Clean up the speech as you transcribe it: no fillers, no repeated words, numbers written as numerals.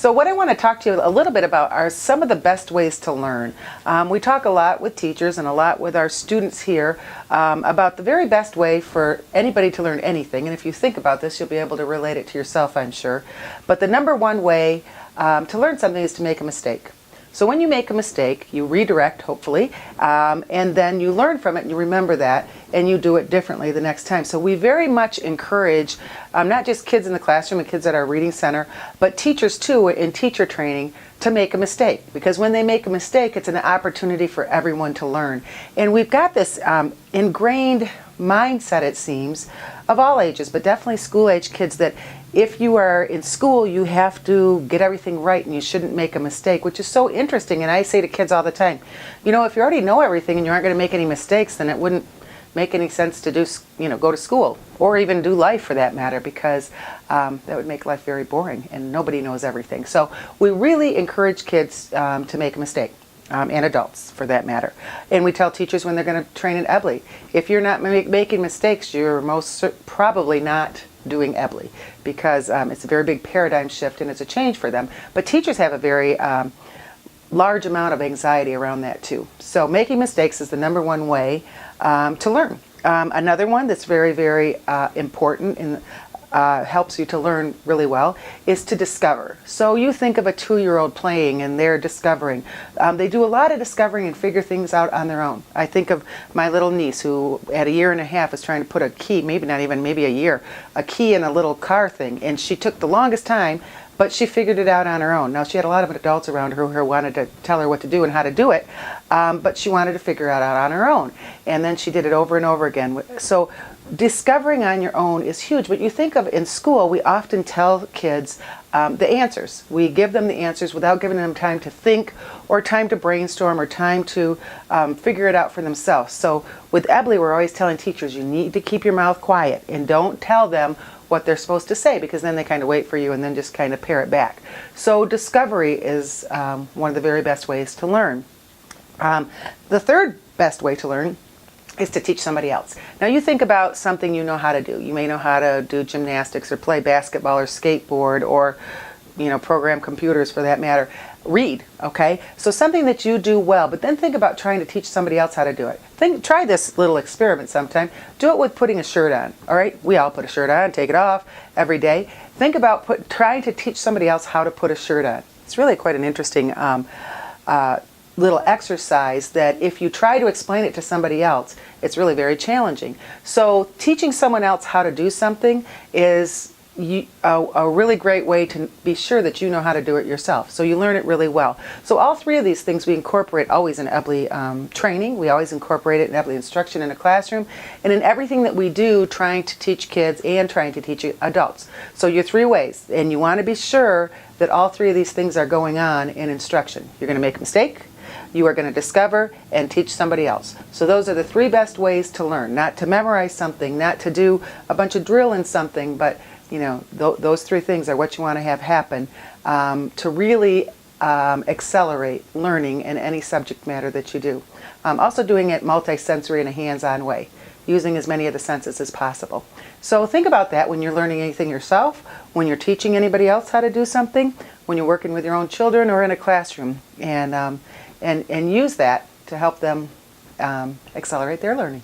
So what I want to talk to you a little bit about are some of the best ways to learn. We talk a lot with teachers and a lot with our students here about the very best way for anybody to learn anything. And if you think about this, you'll be able to relate it to yourself, I'm sure. But the number one way to learn something is to make a mistake. So when you make a mistake, you redirect, hopefully, and then you learn from it and you remember that and you do it differently the next time. So we very much encourage not just kids in the classroom and kids at our reading center, but teachers too in teacher training to make a mistake. Because when they make a mistake, it's an opportunity for everyone to learn. And we've got this ingrained mindset, it seems, of all ages, but definitely school-age kids, that if you are in school, you have to get everything right and you shouldn't make a mistake, which is so interesting. And I say to kids all the time, you know, if you already know everything and you aren't going to make any mistakes, then it wouldn't make any sense to do, go to school or even do life for that matter, because that would make life very boring and nobody knows everything. So we really encourage kids to make a mistake. And adults, for that matter. And we tell teachers when they're going to train in EBLI, if you're not making mistakes, you're most probably not doing EBLI, because it's a very big paradigm shift and it's a change for them. But teachers have a very large amount of anxiety around that too. So making mistakes is the number one way to learn. Another one that's very, very important and helps you to learn really well is to discover. So you think of a 2-year-old playing and they're discovering. They do a lot of discovering and figure things out on their own. I think of my little niece who at 1.5 years was trying to put a key, maybe a year, a key in a little car thing, and she took the longest time, but she figured it out on her own. Now, she had a lot of adults around her who wanted to tell her what to do and how to do it, but she wanted to figure it out on her own. And then she did it over and over again. So discovering on your own is huge. But you think of in school, we often tell kids the answers. We give them the answers without giving them time to think or time to brainstorm or time to figure it out for themselves. So with EBLI, we're always telling teachers, you need to keep your mouth quiet and don't tell them what they're supposed to say, because then they kind of wait for you and then just kind of parrot back. So discovery is one of the very best ways to learn. The third best way to learn is to teach somebody else. Now you think about something you know how to do. You may know how to do gymnastics or play basketball or skateboard or program computers for that matter. Read, okay? So something that you do well, but then think about trying to teach somebody else how to do it. Try this little experiment sometime. Do it with putting a shirt on, all right? We all put a shirt on, take it off every day. Think about trying to teach somebody else how to put a shirt on. It's really quite an interesting little exercise that if you try to explain it to somebody else, it's really very challenging. So teaching someone else how to do something is a really great way to be sure that you know how to do it yourself. So you learn it really well. So all three of these things we incorporate always in EBLI training. We always incorporate it in EBLI instruction in a classroom and in everything that we do trying to teach kids and trying to teach adults. So your 3 ways, and you want to be sure that all 3 of these things are going on in instruction. You're going to make a mistake, you are going to discover, and teach somebody else. So those are the 3 best ways to learn. Not to memorize something, not to do a bunch of drill in something, but those 3 things are what you want to have happen to really accelerate learning in any subject matter that you do. Also doing it multi-sensory in a hands-on way, using as many of the senses as possible. So think about that when you're learning anything yourself, when you're teaching anybody else how to do something, when you're working with your own children or in a classroom, and use that to help them accelerate their learning.